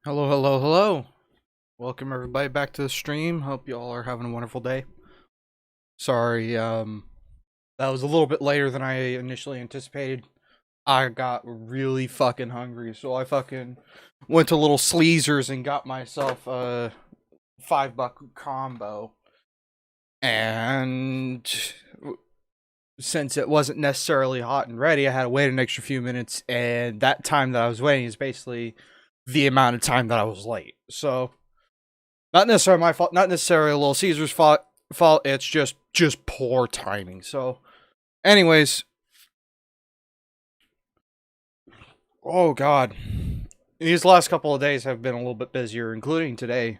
Hello, hello, hello. Welcome everybody back to the stream. Hope you all are having a wonderful day. Sorry, that was a little bit later than I initially anticipated. I got really fucking hungry, so I fucking went to Little Sleezers and got myself a $5 combo. And since it wasn't necessarily hot and ready, I had to wait an extra few minutes, and that time that I was waiting is basically the amount of time that I was late. So not necessarily my fault. Not necessarily Little Caesar's fault. It's just poor timing. So, anyways, oh god, these last couple of days have been a little bit busier, including today.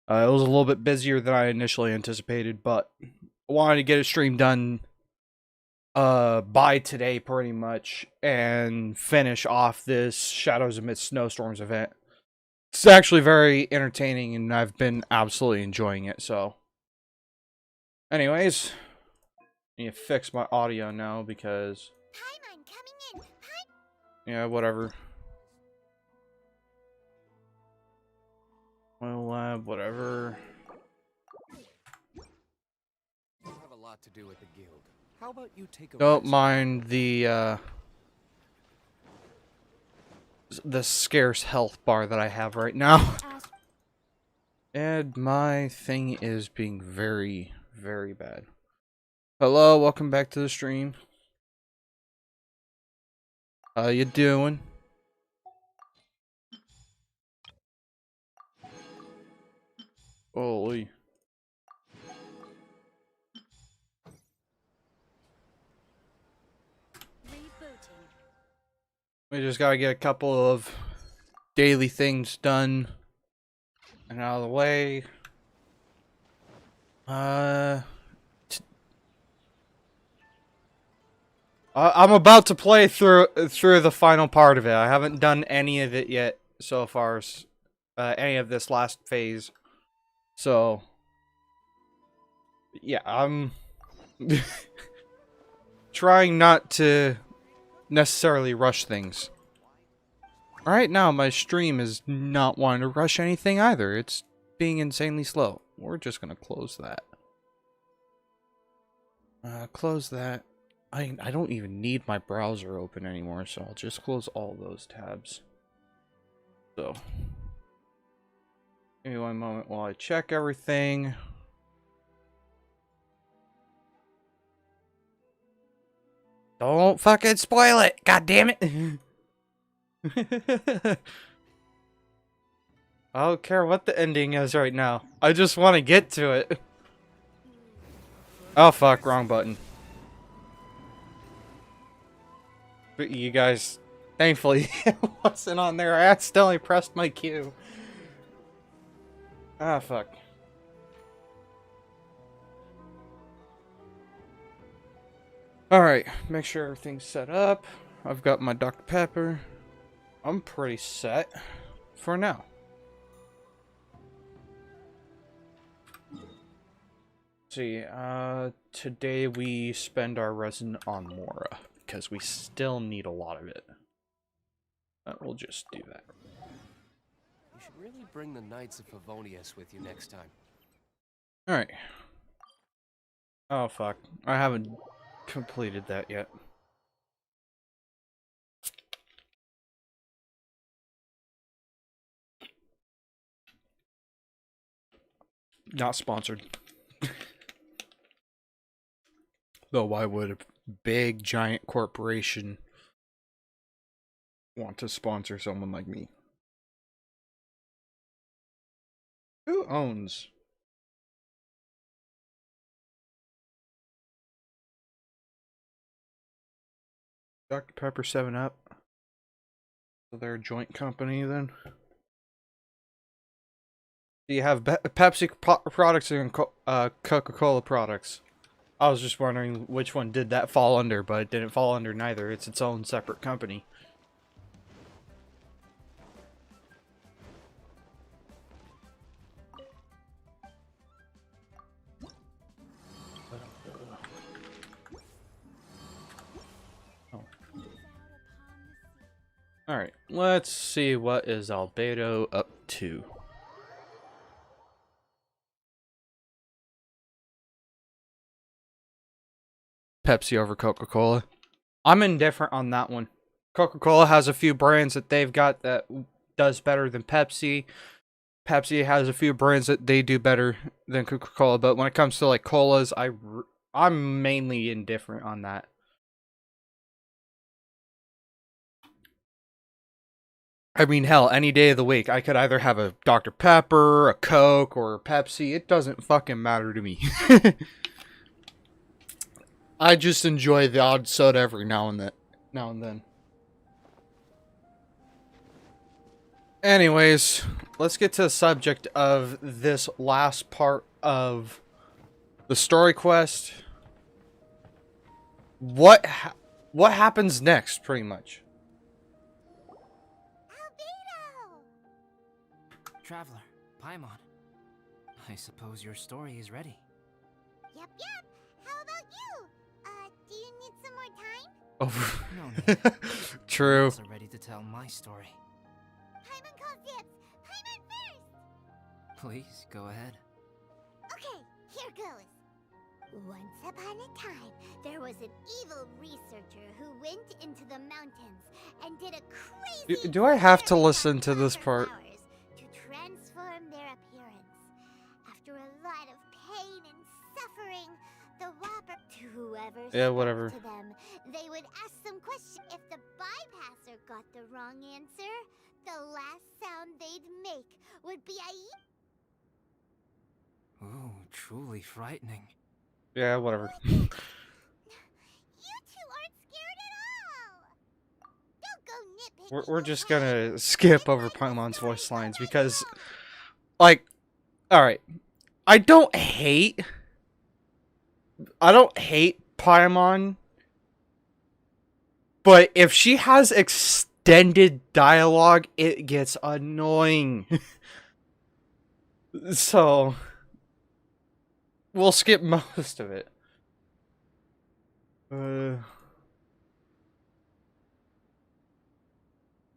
It was a little bit busier than I initially anticipated, but I wanted to get a stream done by today pretty much and finish off this Shadows Amidst Snowstorms event. It's actually very entertaining and I've been absolutely enjoying it. So anyways, I need to fix my audio now because yeah, whatever. Oil lab, whatever. You have a lot to do with the guild. How about you take a Don't rest? mind the scarce health bar that I have right now. And my thing is being very, very bad. Hello, welcome back to the stream. How you doing? Holy. We just gotta get a couple of daily things done and out of the way. I'm about to play through the final part of it. I haven't done any of it yet so far. Any of this last phase. So yeah, I'm trying not to necessarily rush things. Right now, my stream is not wanting to rush anything either. It's being insanely slow. We're just gonna close that. Close that. I don't even need my browser open anymore, so I'll just close all those tabs. So, give me one moment while I check everything. Don't fucking spoil it! God damn it! I don't care what the ending is right now. I just want to get to it. Oh fuck, wrong button. But you guys, thankfully, it wasn't on there. I accidentally pressed my Q. Ah, fuck. Alright, make sure everything's set up. I've got my Dr. Pepper. I'm pretty set for now. Let's see, today we spend our resin on Mora, because we still need a lot of it. We'll just do that. You should really bring the Knights of Favonius with you next time. Alright. Oh, fuck. I haven't completed that yet. Not sponsored. Though why would a big, giant corporation want to sponsor someone like me? Who owns? Dr. Pepper 7-Up? So they're a joint company then? Do you have Pepsi products and Coca-Cola products? I was just wondering which one did that fall under, but it didn't fall under neither. It's its own separate company. Alright, let's see what is Albedo up to. Pepsi over Coca-Cola. I'm indifferent on that one. Coca-Cola has a few brands that they've got that does better than Pepsi. Pepsi has a few brands that they do better than Coca-Cola, but when it comes to like colas, I'm mainly indifferent on that. I mean, hell, any day of the week, I could either have a Dr. Pepper, a Coke, or a Pepsi. It doesn't fucking matter to me. I just enjoy the odd soda every now and then. Anyways, let's get to the subject of this last part of the story quest. What happens next, pretty much? Traveler, Paimon. I suppose your story is ready. Yep. How about you? Do you need some more time? Oh, No need. true. I'm also ready to tell my story. Paimon calls dibs. Paimon first! Please, go ahead. Okay, here goes. Once upon a time, there was an evil researcher who went into the mountains and did a crazy Do I have to experiment listen on to this part? flowers to transform their appearance. After a lot of pain and suffering, the Whopper, to whoever Yeah, spoke whatever. to them, they would ask some questions. If the bypasser got the wrong answer, the last sound they'd make would be a Ooh, truly frightening. Yeah, whatever. You two aren't scared at all. Don't go nitpicking. We're just okay? gonna skip over Paimon's voice lines because, like, alright. I don't hate Paimon, but if she has extended dialogue, it gets annoying. So, we'll skip most of it.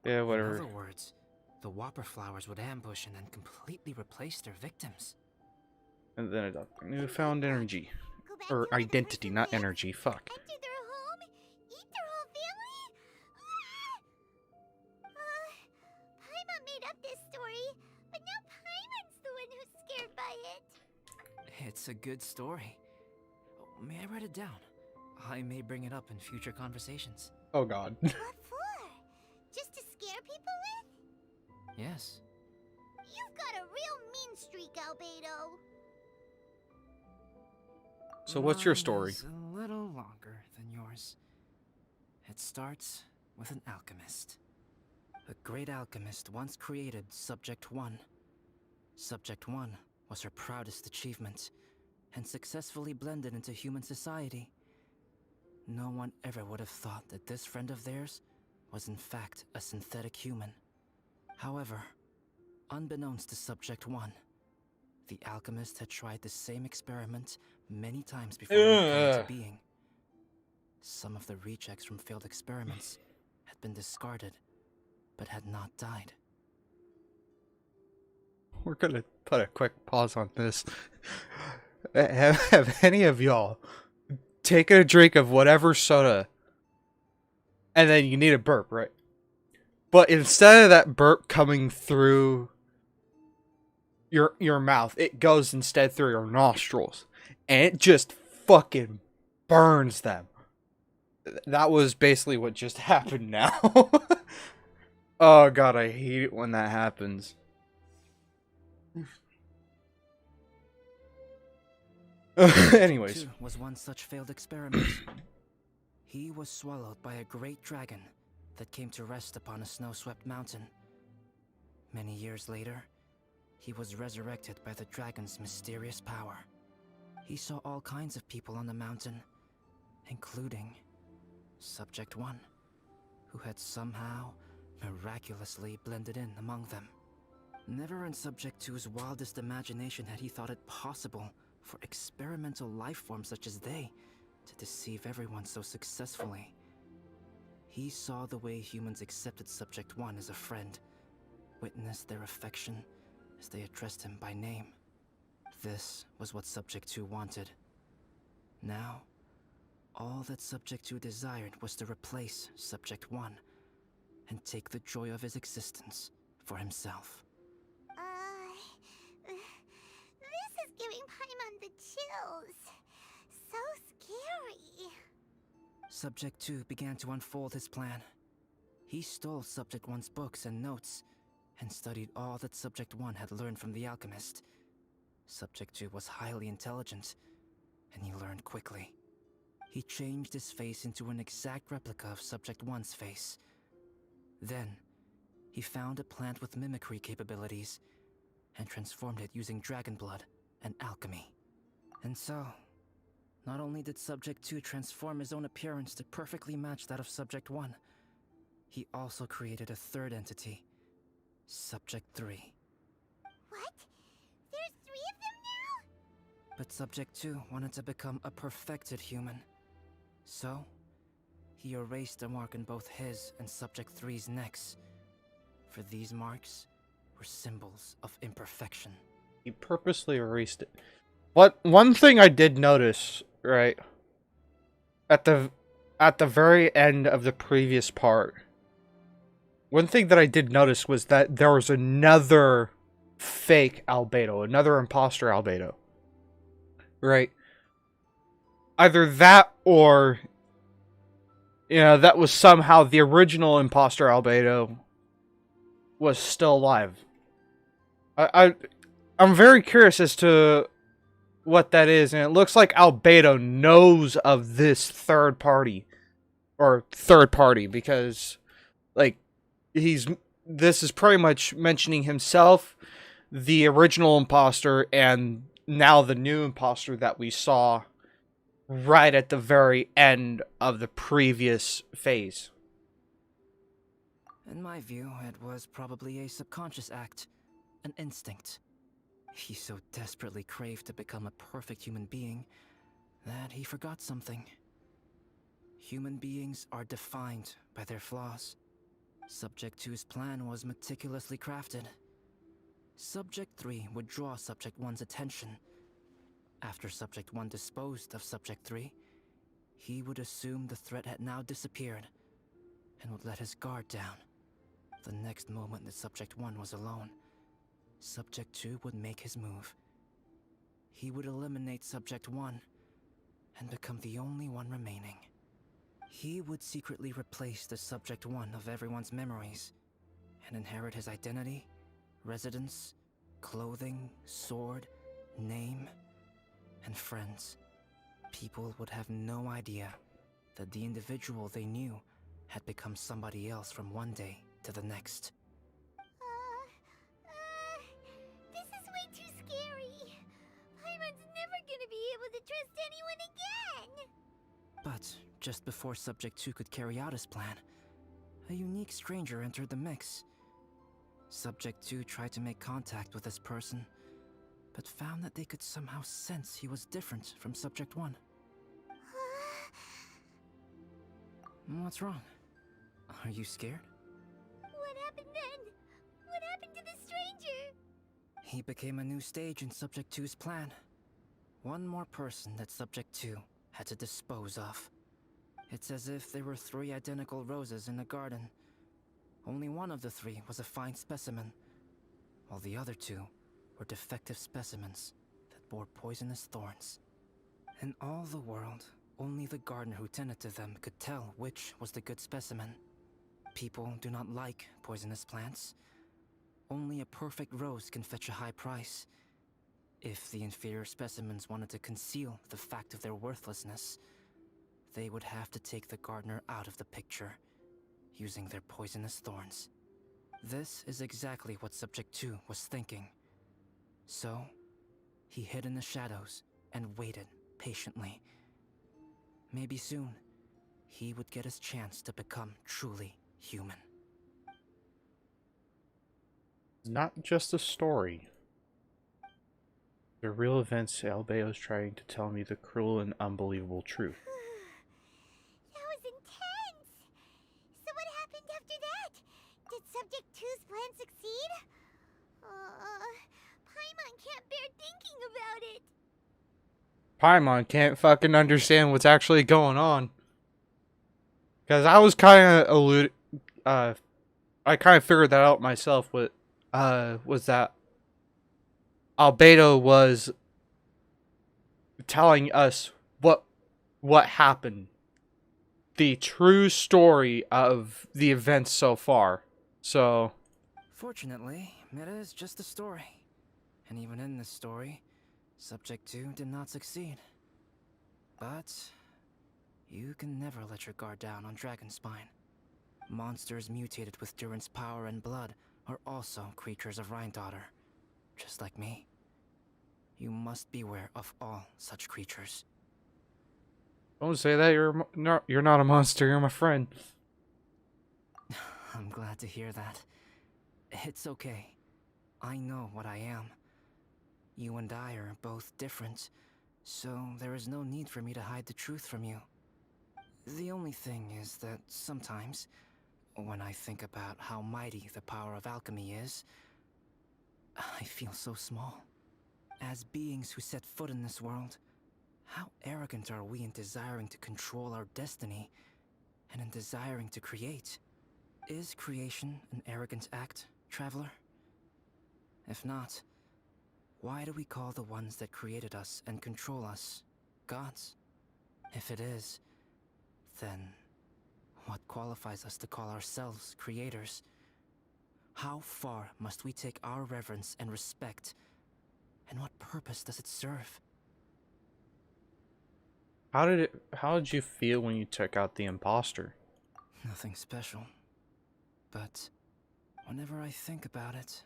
Yeah, In whatever. other words, the Whopper flowers would ambush and then completely replace their victims. And then adopt newfound energy. Go back Or to where the identity, person not lives, energy. Fuck. enter their home, eat their whole family? Paimon made up this story, but now Paimon's the one who's scared by it. It's a good story. May I write it down? I may bring it up in future conversations. Oh god. What for? Just to scare people with? Yes. You've got a real mean streak, Albedo. So what's your Mine story? is a little longer than yours. It starts with an alchemist. A great alchemist once created Subject 1. Subject 1 was her proudest achievement, and successfully blended into human society. No one ever would have thought that this friend of theirs was in fact a synthetic human. However, unbeknownst to Subject 1, the alchemist had tried the same experiment many times before it came into being. Some of the rejects from failed experiments had been discarded, but had not died. We're gonna put a quick pause on this. Have any of y'all taken a drink of whatever soda and then you need a burp, right? But instead of that burp coming through your mouth, it goes instead through your nostrils. And it just fucking burns them. That was basically what just happened now. Oh god, I hate it when that happens. Anyways. Two was one such failed experiment. He was swallowed by a great dragon that came to rest upon a snow-swept mountain. Many years later, he was resurrected by the dragon's mysterious power. He saw all kinds of people on the mountain, including Subject 1, who had somehow miraculously blended in among them. Never in Subject 2's wildest imagination had he thought it possible for experimental life forms such as they to deceive everyone so successfully. He saw the way humans accepted Subject 1 as a friend, witnessed their affection as they addressed him by name. This was what Subject 2 wanted. Now, all that Subject 2 desired was to replace Subject 1 and take the joy of his existence for himself. This is giving Paimon the chills. So scary. Subject 2 began to unfold his plan. He stole Subject 1's books and notes and studied all that Subject 1 had learned from the alchemist. Subject 2 was highly intelligent, and he learned quickly. He changed his face into an exact replica of Subject 1's face. Then, he found a plant with mimicry capabilities and transformed it using dragon blood and alchemy. And so, not only did Subject 2 transform his own appearance to perfectly match that of Subject 1, he also created a third entity, Subject 3. What? There's 3 of them now? But Subject 2 wanted to become a perfected human. So, he erased a mark in both his and Subject 3's necks. For these marks were symbols of imperfection. He purposely erased it. One thing I did notice, right, at the very end of the previous part, one thing that I did notice was that there was another fake albedo, another imposter albedo. Right? Either that or, you know, that was somehow the original imposter albedo was still alive. I'm very curious as to what that is, and it looks like albedo knows of this third party because, like, this is pretty much mentioning himself, the original imposter, and now the new imposter that we saw right at the very end of the previous phase. In my view, it was probably a subconscious act, an instinct. He so desperately craved to become a perfect human being that he forgot something. Human beings are defined by their flaws. Subject 2's plan was meticulously crafted. Subject 3 would draw Subject 1's attention. After Subject 1 disposed of Subject 3, he would assume the threat had now disappeared and would let his guard down. The next moment that Subject 1 was alone, Subject 2 would make his move. He would eliminate Subject 1 and become the only one remaining. He would secretly replace the Subject 1 of everyone's memories and inherit his identity, residence, clothing, sword, name, and friends. People would have no idea that the individual they knew had become somebody else from one day to the next. This is way too scary. Paimon's never gonna be able to trust anyone again. But just before Subject 2 could carry out his plan, a unique stranger entered the mix. Subject 2 tried to make contact with this person, but found that they could somehow sense he was different from Subject 1. What's wrong? Are you scared? What happened then? What happened to the stranger? He became a new stage in Subject 2's plan. One more person that Subject 2 had to dispose of. It's as if there were 3 identical roses in a garden. Only one of the 3 was a fine specimen, while the other 2 were defective specimens that bore poisonous thorns. In all the world, only the gardener who tended to them could tell which was the good specimen. People do not like poisonous plants. Only a perfect rose can fetch a high price. If the inferior specimens wanted to conceal the fact of their worthlessness, they would have to take the gardener out of the picture, using their poisonous thorns. This is exactly what Subject 2 was thinking. So, he hid in the shadows and waited patiently. Maybe soon, he would get his chance to become truly human. Not just a story. The real events Albeo's trying to tell me the cruel and unbelievable truth. That was intense. Paimon can't fucking understand what's actually going on. Because I was kind of I kind of figured that out myself. Was that Albedo was telling us what happened, the true story of the events so far. So, Fortunately, Meta is just a story. And even in this story, Subject 2 did not succeed. But you can never let your guard down on Dragonspine. Monsters mutated with Durin's power and blood are also creatures of Rhine-Daughter, just like me. You must beware of all such creatures. don't say that. You're not a monster. You're my friend. I'm glad to hear that. It's okay. I know what I am. You and I are both different, so there is no need for me to hide the truth from you. The only thing is that sometimes, when I think about how mighty the power of alchemy is, I feel so small. As beings who set foot in this world, how arrogant are we in desiring to control our destiny, and in desiring to create? Is creation an arrogant act, Traveler? If not, why do we call the ones that created us and control us gods? If it is, then what qualifies us to call ourselves creators? How far must we take our reverence and respect, and what purpose does it serve? How did you feel when you took out the imposter? Nothing special. But whenever I think about it,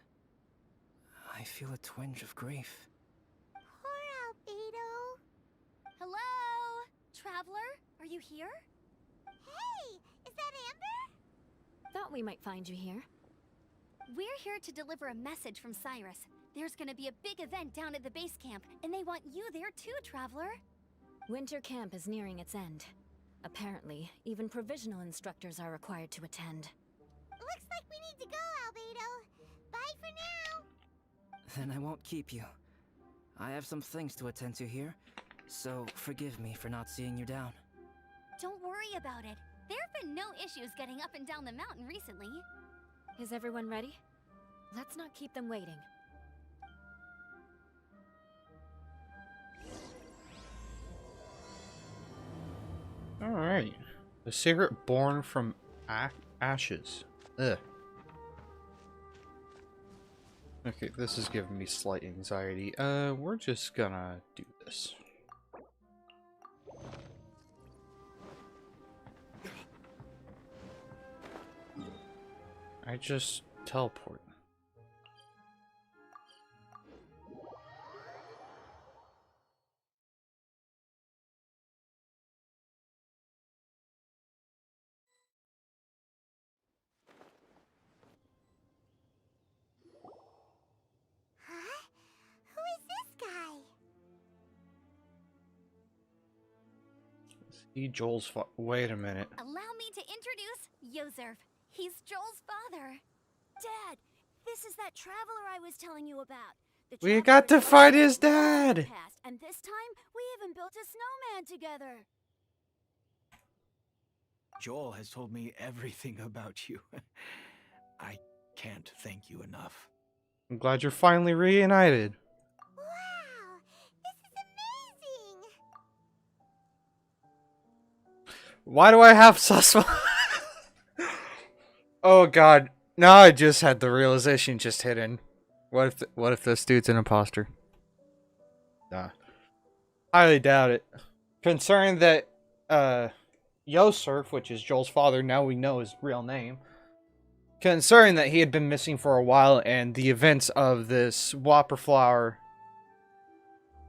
I feel a twinge of grief. Poor Albedo. Hello? Traveler, are you here? Hey, is that Amber? Thought we might find you here. We're here to deliver a message from Cyrus. There's gonna be a big event down at the base camp, and they want you there too, Traveler. Winter camp is nearing its end. Apparently, even provisional instructors are required to attend. Looks like we need to go, Albedo. Bye for now. Then I won't keep you. I have some things to attend to here, so forgive me for not seeing you down. Don't worry about it. There have been no issues getting up and down the mountain recently. Is everyone ready? Let's not keep them waiting. Alright. The secret born from ashes. Ugh. Okay, this is giving me slight anxiety. We're just gonna do this. I just teleport. Huh? Who is this guy? See Joel's wait a minute. Allow me to introduce Yozerf. He's Joel's father. Dad, this is that traveler I was telling you about. The We traveler got to is fight always his dad! past, and this time, we even built a snowman together. Joel has told me everything about you. I can't thank you enough. I'm glad you're finally reunited. Wow, this is amazing. Why do I have Susma? Oh god. Now I just had the realization just hit in. What if this dude's an imposter? Nah. Highly doubt it. Concerning that Yosef, which is Joel's father, now we know his real name. Concerning that he had been missing for a while and the events of this Whopper Flower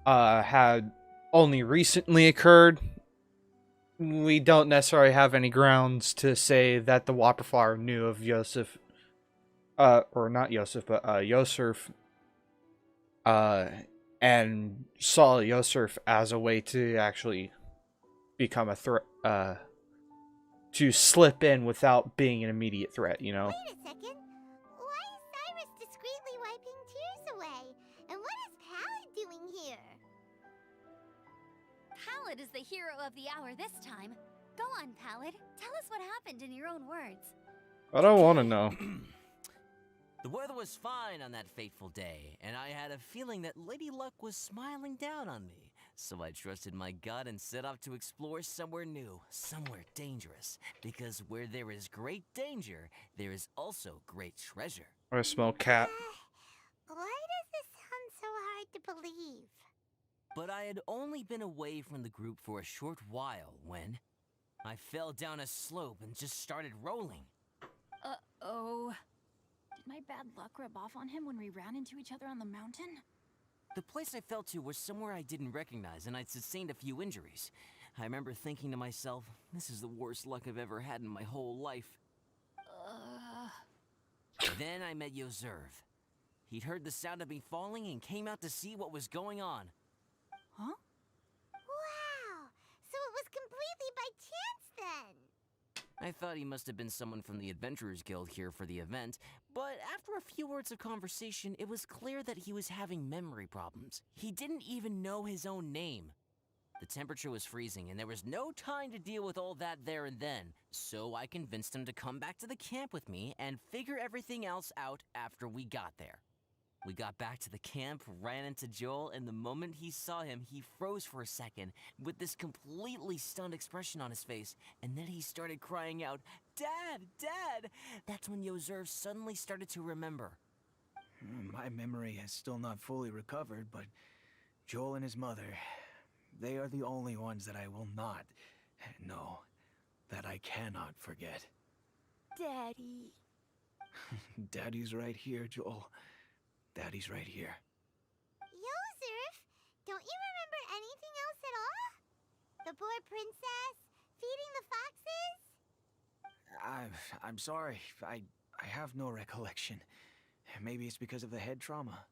had only recently occurred, we don't necessarily have any grounds to say that the Whopper Flower knew of Yosef, or not Yosef, but Yosef, and saw Yosef as a way to actually become a threat, to slip in without being an immediate threat, you know? Wait a second. Why is Cyrus discreetly wiping tears away? And what is Pallid doing here? Pallid is the hero of the hour this time. Go on, Pallid. Tell us what happened in your own words. I don't want to know. The weather was fine on that fateful day, and I had a feeling that Lady Luck was smiling down on me. So I trusted my gut and set off to explore somewhere new, somewhere dangerous. Because where there is great danger, there is also great treasure. I smell cat. Why does this sound so hard to believe? But I had only been away from the group for a short while when I fell down a slope and just started rolling. Uh-oh. Did my bad luck rub off on him when we ran into each other on the mountain? The place I fell to was somewhere I didn't recognize, and I'd sustained a few injuries. I remember thinking to myself, this is the worst luck I've ever had in my whole life. Then I met Yoserv. He'd heard the sound of me falling and came out to see what was going on. Huh? Wow! So it was completely by chance then! I thought he must have been someone from the Adventurers Guild here for the event, but after a few words of conversation, it was clear that he was having memory problems. He didn't even know his own name. The temperature was freezing, and there was no time to deal with all that there and then, so I convinced him to come back to the camp with me and figure everything else out after we got there. We got back to the camp, ran into Joel, and the moment he saw him, he froze for a second with this completely stunned expression on his face, and then he started crying out, "Dad! Dad!" That's when Yoserv suddenly started to remember. My memory has still not fully recovered, but Joel and his mother, they are the only ones that I will not, no, that I cannot forget. Daddy. Daddy's right here, Joel. Daddy's right here. Yoserf, don't you remember anything else at all? The poor princess? Feeding the foxes? I'm sorry. I have no recollection. Maybe it's because of the head trauma.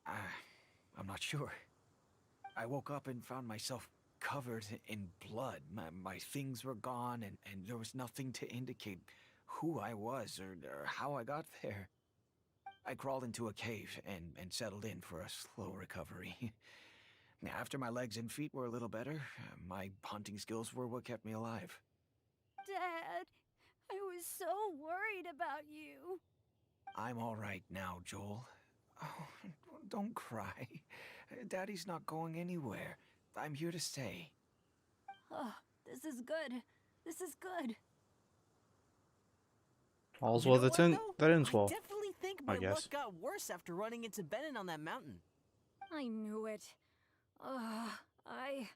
I'm not sure. I woke up and found myself covered in blood. My things were gone, and there was nothing to indicate who I was or how I got there. I crawled into a cave and settled in for a slow recovery. After my legs and feet were a little better, my hunting skills were what kept me alive. Dad, I was so worried about you. I'm all right now, Joel. Oh, don't cry. Daddy's not going anywhere. I'm here to stay. Oh, this is good. This is good. All's You well know that's what, in though? that ends well. I definitely think I my guess. luck got worse after running into Benin on that mountain. I knew it. I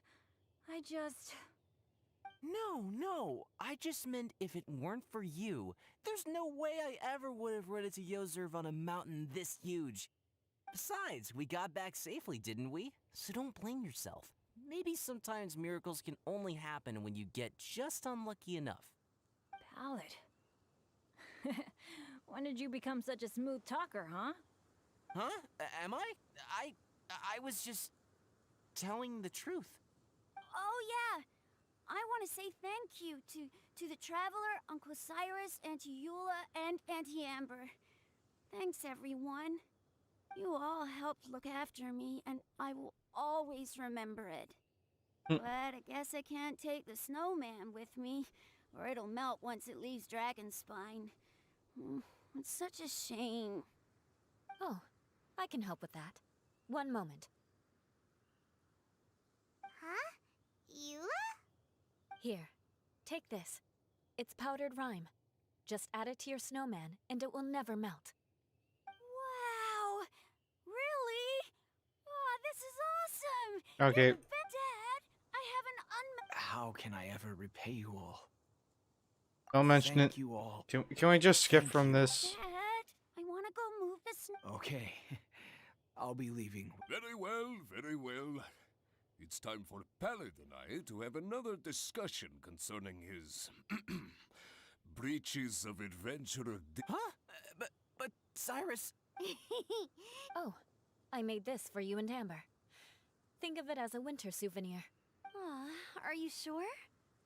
just... No, I just meant if it weren't for you, there's no way I ever would have run into Yoserv on a mountain this huge. Besides, we got back safely, didn't we? So don't blame yourself. Maybe sometimes miracles can only happen when you get just unlucky enough. Pallid. When did you become such a smooth talker, huh? Huh? Am I? I was just telling the truth. Oh, yeah. I want to say thank you to the Traveler, Uncle Cyrus, Auntie Eula, and Auntie Amber. Thanks, everyone. You all helped look after me, and I will always remember it. But I guess I can't take the snowman with me, or it'll melt once it leaves Dragonspine. It's such a shame. Oh, I can help with that. One moment. Huh? Eula? Here, take this. It's powdered rime. Just add it to your snowman, and it will never melt. Wow! Really? Oh, this is awesome! Okay. Dad, I have an How can I ever repay you all? Don't mention Thank it. you all. Can we just skip Thank from you. this? Dad, I want to go move the snow. Okay. I'll be leaving. Very well, very well. It's time for Pallid and I to have another discussion concerning his breaches of adventurer. Huh? But Cyrus... Oh, I made this for you and Amber. Think of it as a winter souvenir. Are you sure?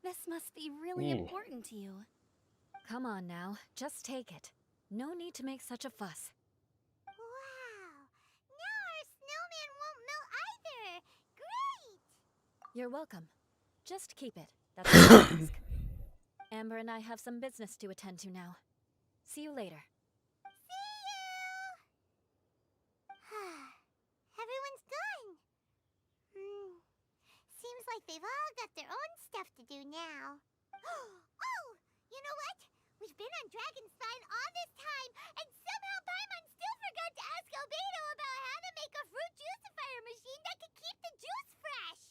This must be really Ooh. important to you. Come on now, just take it. No need to make such a fuss. Wow! Now our snowman won't melt either! Great! You're welcome. Just keep it. That's all I ask. Amber and I have some business to attend to now. See you later. Everyone's gone. Seems like they've all got their own stuff to do now. Oh! You know what? We've been on Dragonspine all this time, and somehow Paimon still forgot to ask Albedo about how to make a fruit juicifier machine that could keep the juice fresh.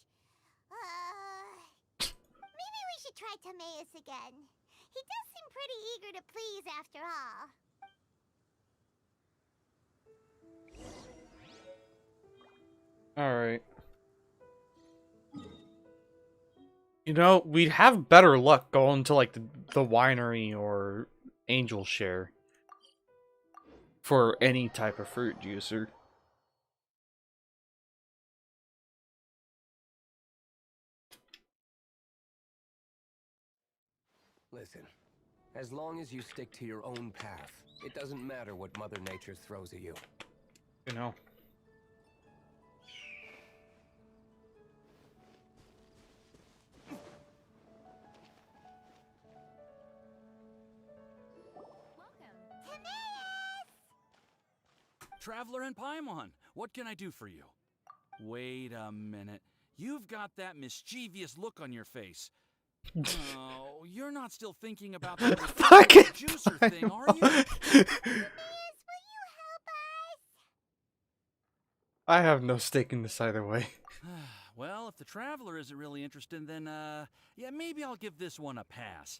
Maybe we should try Timaeus again. He does seem pretty eager to please after all. Alright. You know, we'd have better luck going to, like, the winery or Angel Share for any type of fruit juicer. Listen, as long as you stick to your own path, it doesn't matter what Mother Nature throws at you. You know. Traveler and Paimon, what can I do for you? Wait a minute. You've got that mischievous look on your face. Oh, you're not still thinking about that juicer thing, are you? I have no stake in this either way. Well, if the Traveler isn't really interested, then, yeah, maybe I'll give this one a pass.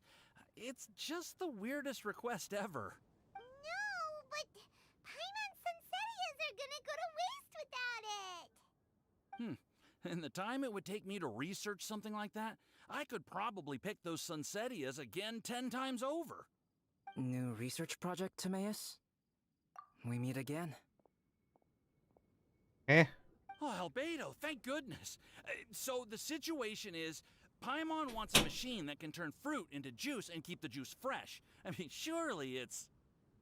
It's just the weirdest request ever. No, but Paimon's Sunsetias are gonna go to waste without it. In the time it would take me to research something like that, I could probably pick those Sunsetias again 10 times over. New research project, Timaeus? We meet again. Oh, Albedo, thank goodness. So the situation is, Paimon wants a machine that can turn fruit into juice and keep the juice fresh. I mean, surely it's...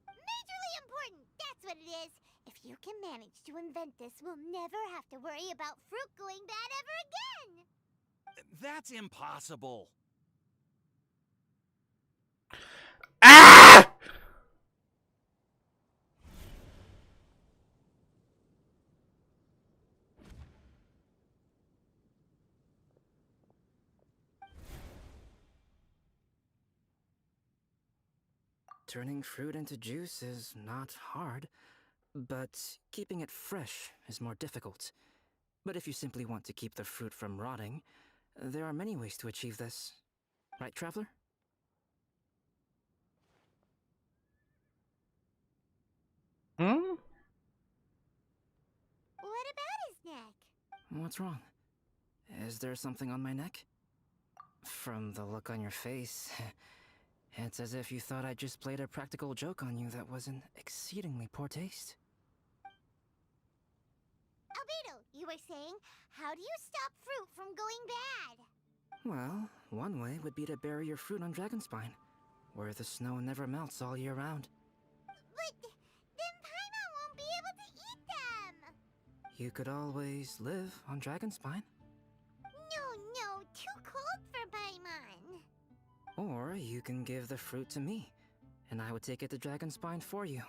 Majorly important, that's what it is. If you can manage to invent this, we'll never have to worry about fruit going bad ever again. That's impossible. Ah! Turning fruit into juice is not hard, but keeping it fresh is more difficult. But if you simply want to keep the fruit from rotting, there are many ways to achieve this. Right, Traveler? What about his neck? What's wrong? Is there something on my neck? From the look on your face, it's as if you thought I just played a practical joke on you that was in exceedingly poor taste. Albedo, you were saying, how do you stop fruit from going bad? Well, one way would be to bury your fruit on Dragonspine, where the snow never melts all year round. But then Paimon won't be able to eat them! You could always live on Dragonspine. No, too cold for Paimon. Or you can give the fruit to me, and I would take it to Dragonspine for you.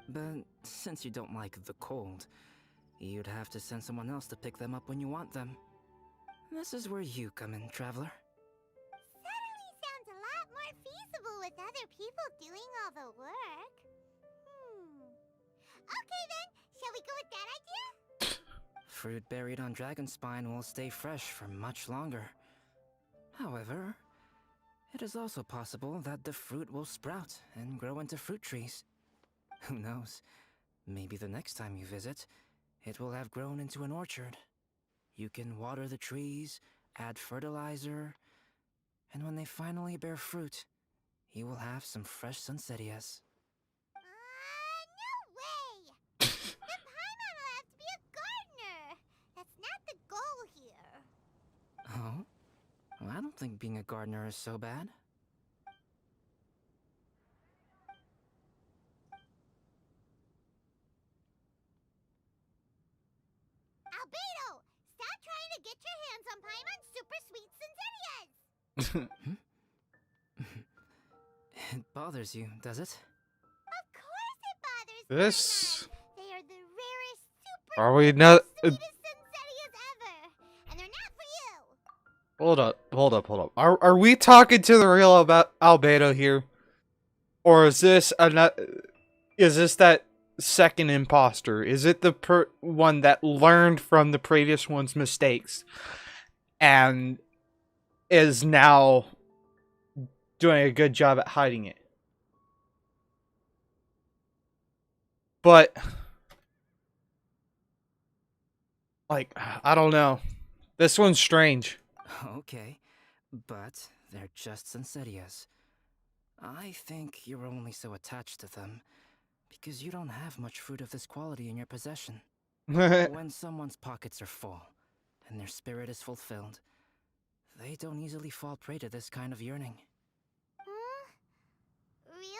But since you don't like the cold, you'd have to send someone else to pick them up when you want them. This is where you come in, Traveler. Suddenly sounds a lot more feasible with other people doing all the work. Okay then, shall we go with that idea? Fruit buried on Dragonspine will stay fresh for much longer. However, it is also possible that the fruit will sprout and grow into fruit trees. Who knows? Maybe the next time you visit, it will have grown into an orchard. You can water the trees, add fertilizer, and when they finally bear fruit, you will have some fresh Sunsetias. No way! Then Paimon will have to be a gardener! That's not the goal here. Oh? Well, I don't think being a gardener is so bad. Albedo! Stop trying to to get your hands on Paimon's super sweet Sensitias! It bothers you, does it? Of course it bothers This. Paimon! They are the rarest, super Are we not? sweetest Sensitias ever! And they're not for you! Hold up, hold up, hold up. Are we talking to the real about Albedo here, or is this that second imposter? Is it the one that learned from the previous one's mistakes and is now doing a good job at hiding it? But like, I don't know. This one's strange. Okay, but they're just Sensitias. I think you're only so attached to them because you don't have much fruit of this quality in your possession. When someone's pockets are full and their spirit is fulfilled, they don't easily fall prey to this kind of yearning. Really?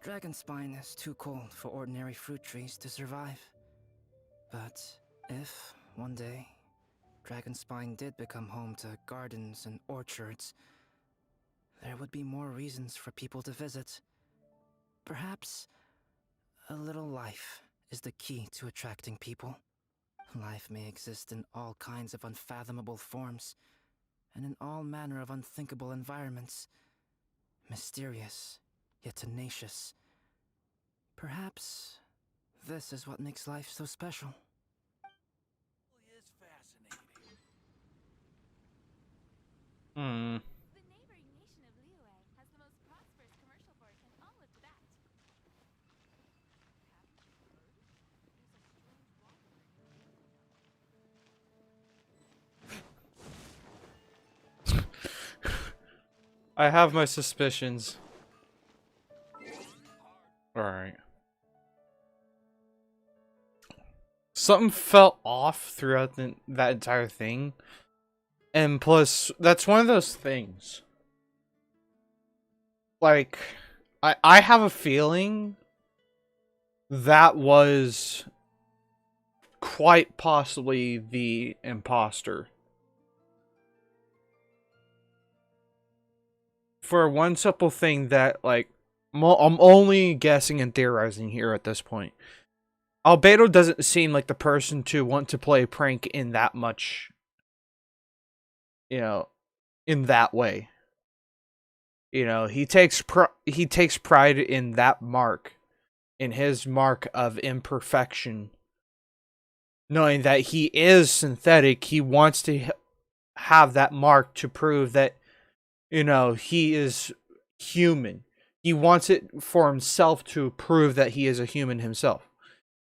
Dragonspine is too cold for ordinary fruit trees to survive. But if, one day, Dragonspine did become home to gardens and orchards, there would be more reasons for people to visit. Perhaps a little life is the key to attracting people. Life may exist in all kinds of unfathomable forms, and in all manner of unthinkable environments. Mysterious, yet tenacious. Perhaps this is what makes life so special. Is fascinating. Hmm. The neighboring nation of Liyue has the most prosperous commercial port in all of Tibet. I have my suspicions. Alright. Something felt off throughout that entire thing. And plus, that's one of those things. Like, I have a feeling that was quite possibly the imposter. For one simple thing that, like, I'm only guessing and theorizing here at this point. Albedo doesn't seem like the person to want to play a prank in that much, you know, in that way. You know, he takes pride in that mark, in his mark of imperfection. Knowing that he is synthetic, he wants to have that mark to prove that, you know, he is human. He wants it for himself to prove that he is a human himself.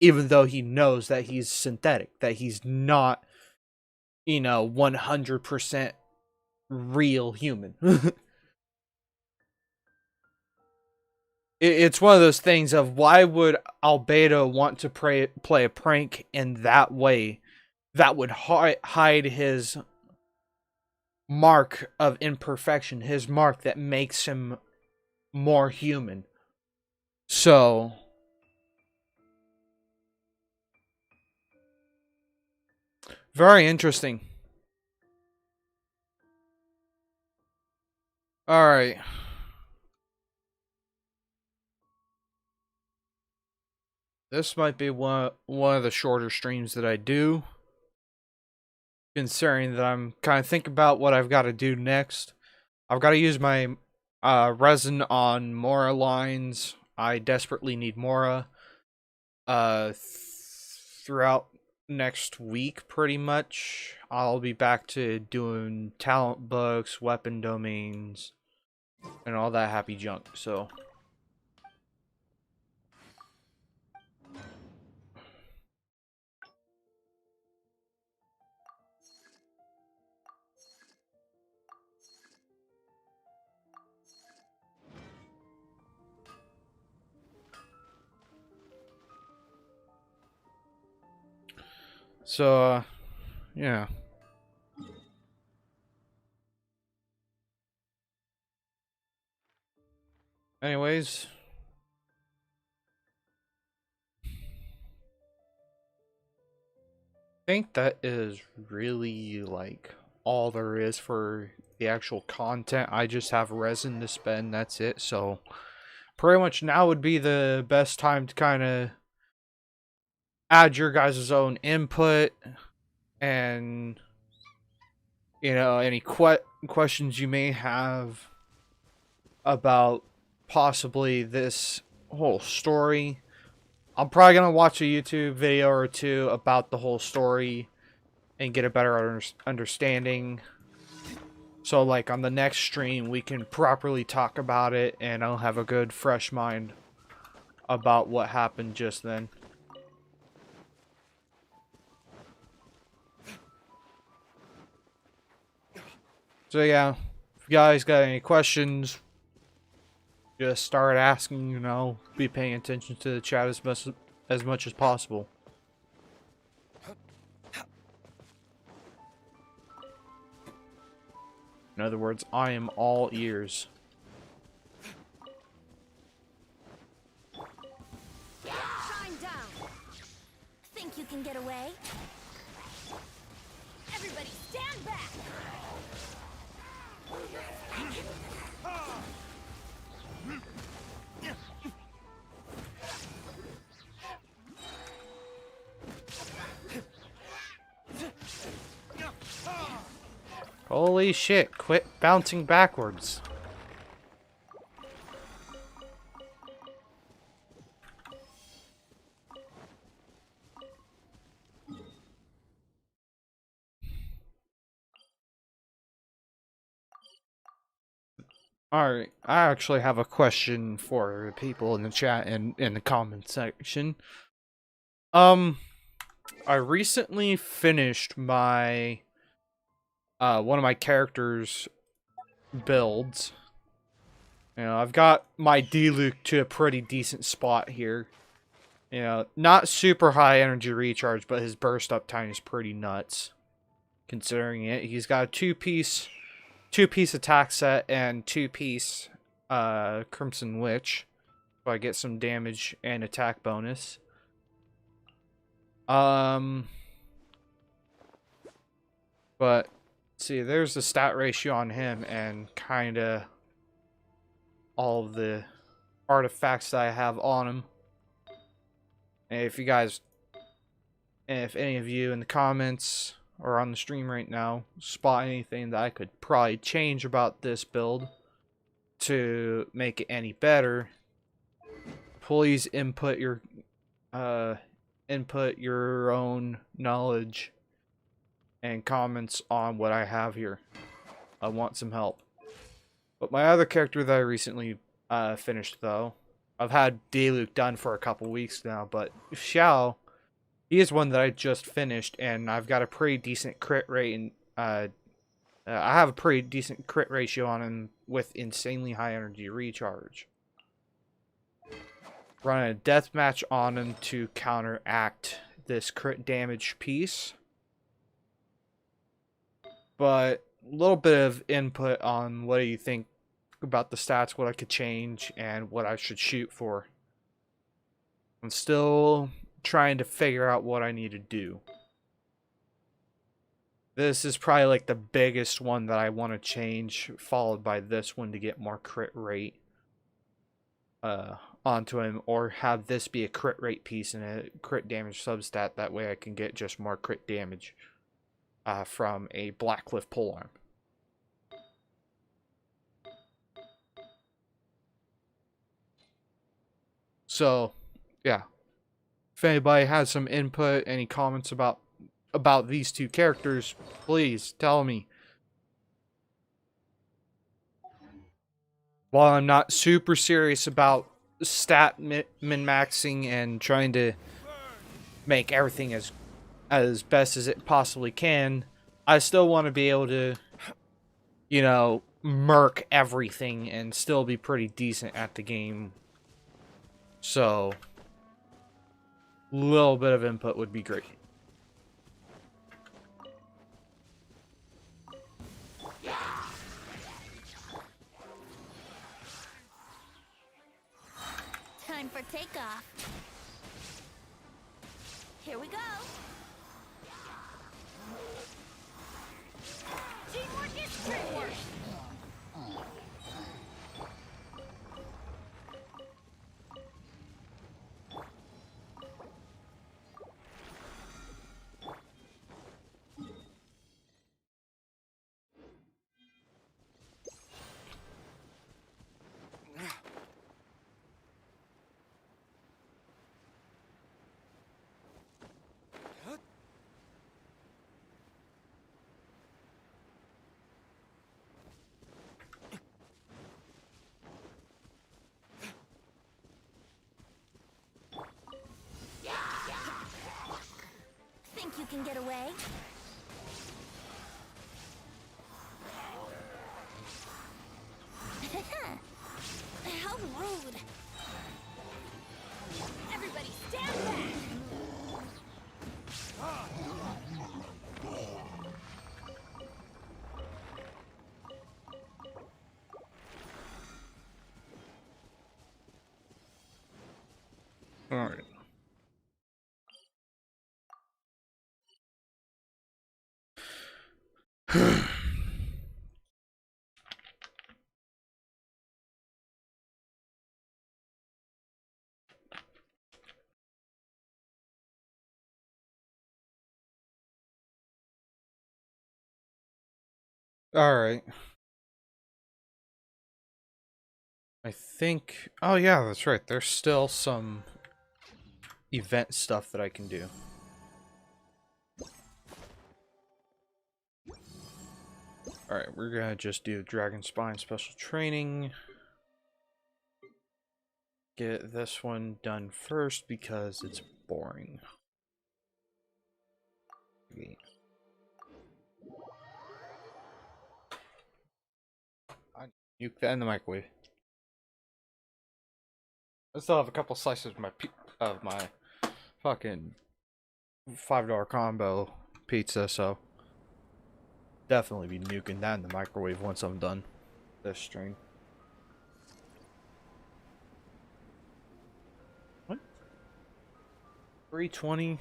Even though he knows that he's synthetic, that he's not, you know, 100% real human. It's one of those things of why would Albedo want to play a prank in that way that would hide his mark of imperfection, his mark that makes him more human. So, very interesting. Alright. This might be one of the shorter streams that I do. Considering that I'm kind of thinking about what I've got to do next. I've got to use my resin on Mora lines. I desperately need Mora. Throughout next week, pretty much, I'll be back to doing talent books, weapon domains, and all that happy junk. So, So, yeah. Anyways. I think that is really, like, all there is for the actual content. I just have resin to spend, that's it. So, pretty much now would be the best time to kind of add your guys' own input and, you know, any questions you may have about possibly this whole story. I'm probably going to watch a YouTube video or two about the whole story and get a better understanding. So, like, on the next stream, we can properly talk about it, and I'll have a good, fresh mind about what happened just then. So, yeah, if you guys got any questions, just start asking, you know, be paying attention to the chat as much as possible. In other words, I am all ears. Shine down. Think you can get away? Everybody stand back. Holy shit, quit bouncing backwards. Alright, I actually have a question for people in the chat and in the comment section. I recently finished my one of my characters' builds. You know, I've got my D-Luke to a pretty decent spot here. You know, not super high energy recharge, but his burst up time is pretty nuts. Considering it, he's got a two-piece attack set and two-piece Crimson Witch. So I get some damage and attack bonus. But see, there's the stat ratio on him and kinda all of the artifacts that I have on him. And if any of you in the comments or on the stream right now spot anything that I could probably change about this build to make it any better, please input your own knowledge and comments on what I have here. I want some help. But my other character that I recently finished, though, I've had D-Luke done for a couple weeks now, but Xiao, he is one that I just finished, and I've got a pretty decent crit rate, and I have a pretty decent crit ratio on him with insanely high energy recharge. Running a deathmatch on him to counteract this crit damage piece. But a little bit of input on what do you think about the stats, what I could change, and what I should shoot for. I'm still trying to figure out what I need to do. This is probably like the biggest one that I want to change, followed by this one to get more crit rate onto him, or have this be a crit rate piece and a crit damage substat. That way I can get just more crit damage from a Blackcliff polearm. So, yeah. If anybody has some input, any comments about these two characters, please tell me. While I'm not super serious about stat min-maxing and trying to make everything as best as it possibly can, I still want to be able to, you know, murk everything and still be pretty decent at the game. So, a little bit of input would be great. time for takeoff. Here we go. Teamwork is teamwork. Think you can get away? How rude! Everybody stand back! All right. All right. I think. Oh yeah, that's right. There's still some event stuff that I can do. Alright, we're gonna just do Dragon Spine Special Training. Get this one done first because it's boring. I nuke that in the microwave. I still have a couple slices of my fucking $5 combo pizza, so definitely be nuking that in the microwave once I'm done this stream. What? 320.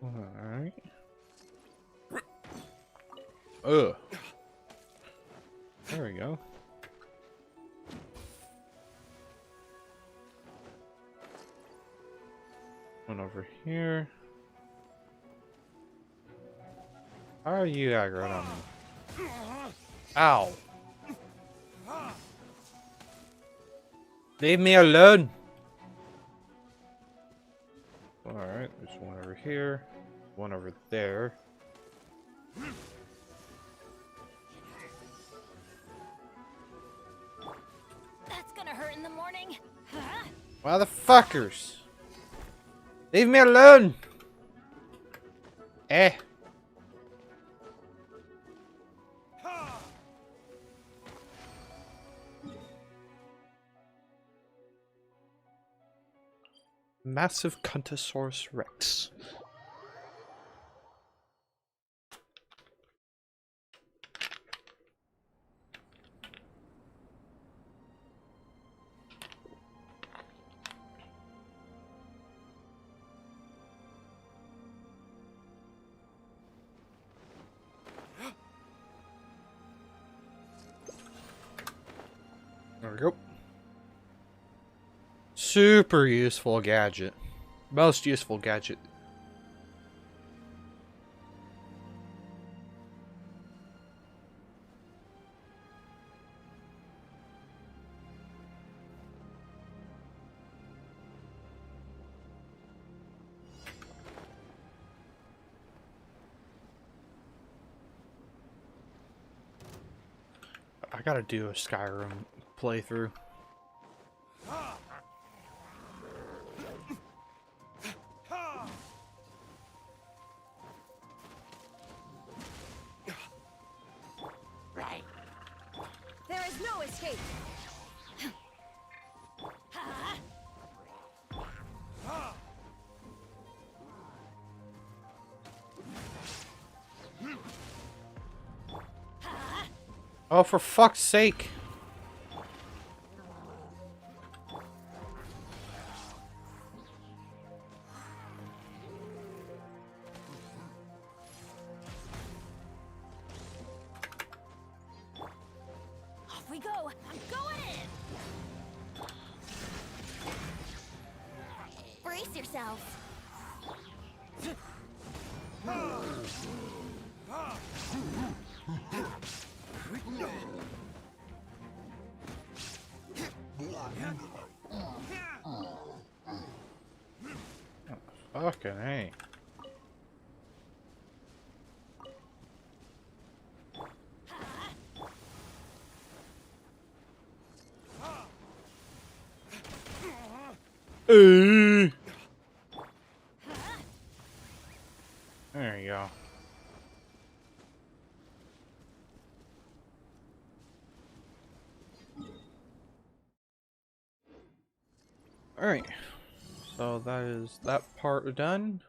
Alright. Ugh. There we go. One over here. How are you aggroed on me? Ow. Leave me alone. Alright, there's one over here. One over there. That's gonna hurt in the morning. Huh? Motherfuckers! Leave me alone! Eh. Massive Cuntosaurus Rex. There we go. Super useful gadget. Most useful gadget. I gotta do a Skyrim playthrough. No escape. Oh, for fuck's sake. Off we go. I'm going in. Brace yourself. Fucking hey. There you go. Alright. So that is that part done.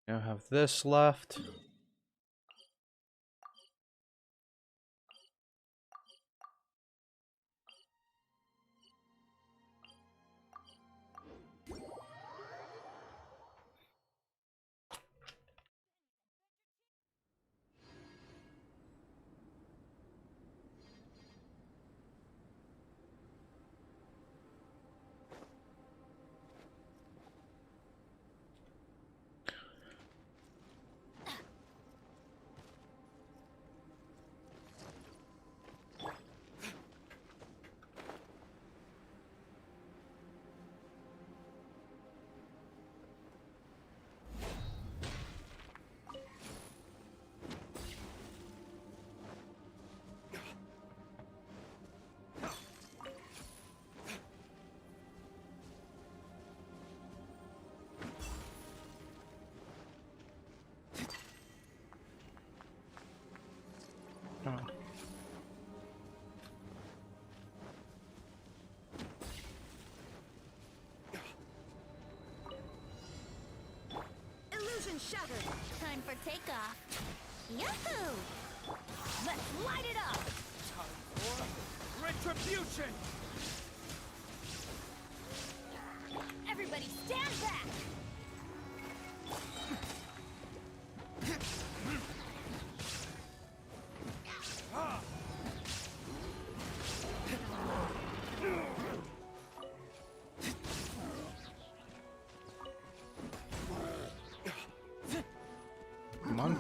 Now have this left. Oh. Illusion shattered. Time for takeoff. Yahoo! Let's light it up. Retribution! Everybody stand back. Come on.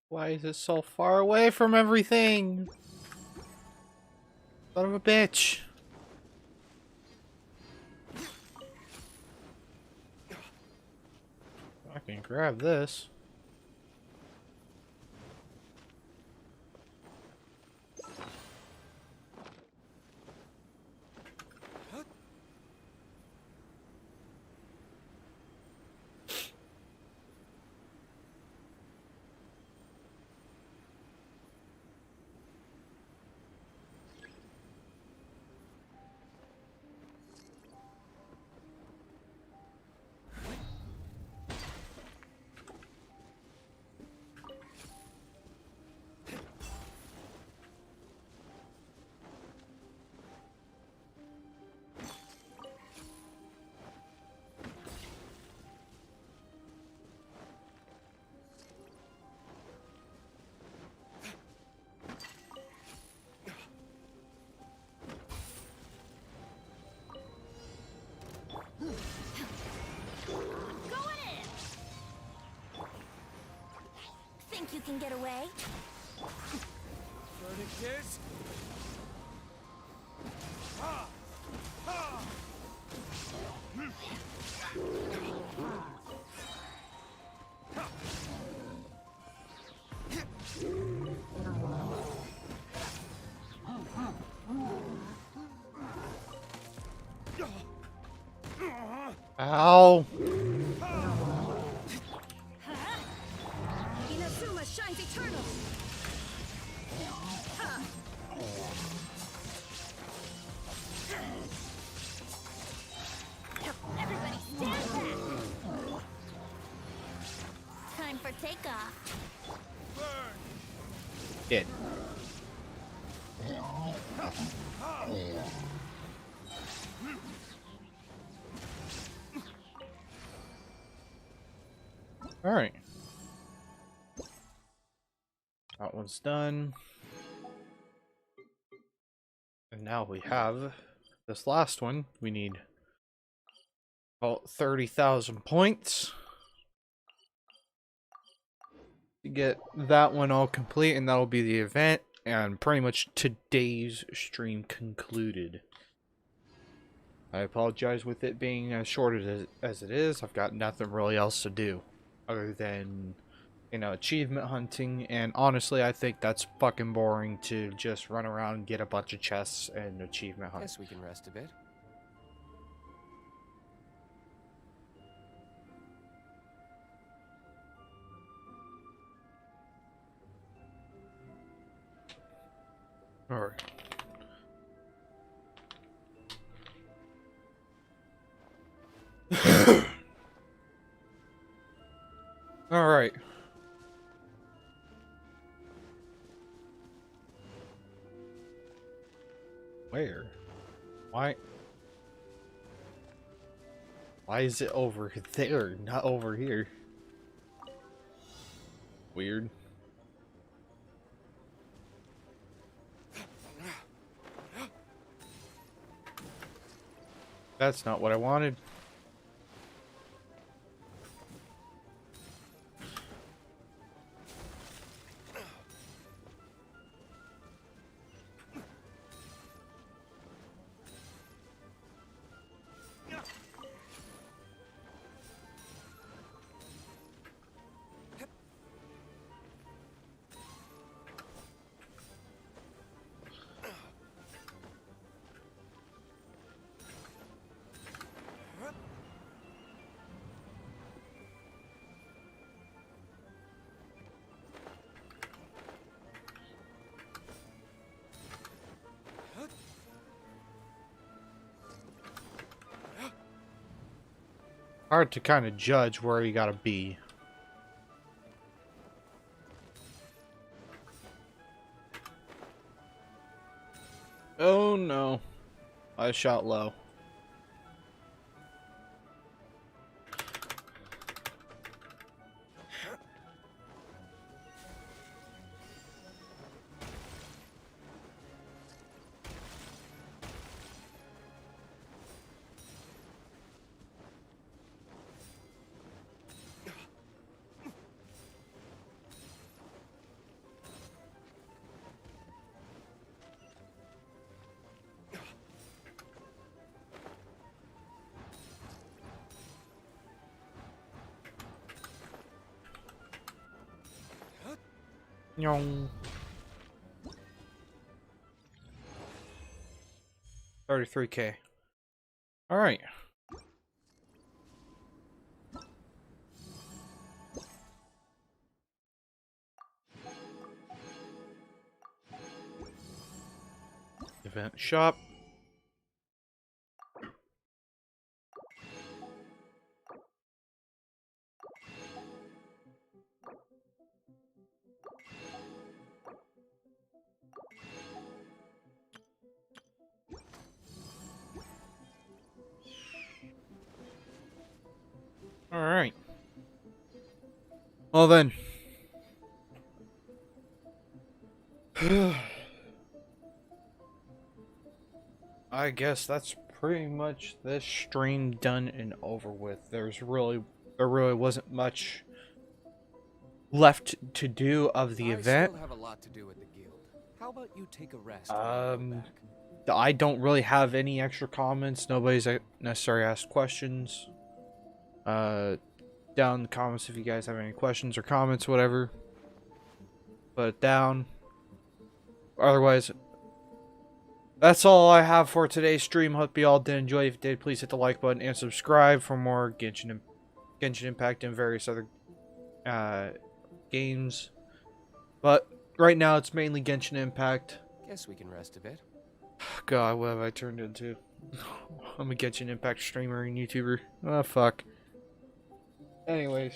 Why is it so far away from everything? Son of a bitch. I can grab this. Think you can get away? Verdict is... Ow! Inazuma shines eternal. Everybody stand back! Time for takeoff. Dead. Alright. That one's done. And now we have this last one. We need about 30,000 points to get that one all complete, and that'll be the event, and pretty much today's stream concluded. I apologize with it being as short as it is. I've got nothing really else to do other than, you know, achievement hunting, and honestly I think that's fucking boring to just run around and get a bunch of chests and achievement hunt. Guess we can rest a bit. Alright. Alright. Where? Why? Why is it over there, not over here? Weird. That's not what I wanted. Hard to kind of judge where you gotta be. Oh no. I shot low. Nyong. 33K. Alright. Event shop. Alright. Well then. I guess that's pretty much this stream done and over with. There really wasn't much left to do of the event. I still have a lot to do at the guild. How about you take a rest? Um, I don't really have any extra comments. Nobody's necessarily asked questions. Down in the comments if you guys have any questions or comments, whatever. Put it down. Otherwise, that's all I have for today's stream. Hope you all did enjoy. If you did, please hit the like button and subscribe for more Genshin Impact and various other games. But right now, it's mainly Genshin Impact. Guess we can rest a bit. God, what have I turned into? I'm a Genshin Impact streamer and YouTuber. Oh, fuck. Anyways.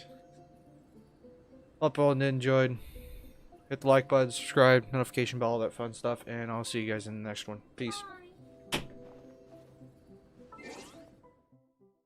Hope you all enjoyed. Hit the like button, subscribe, notification bell, all that fun stuff. And I'll see you guys in the next one. Peace.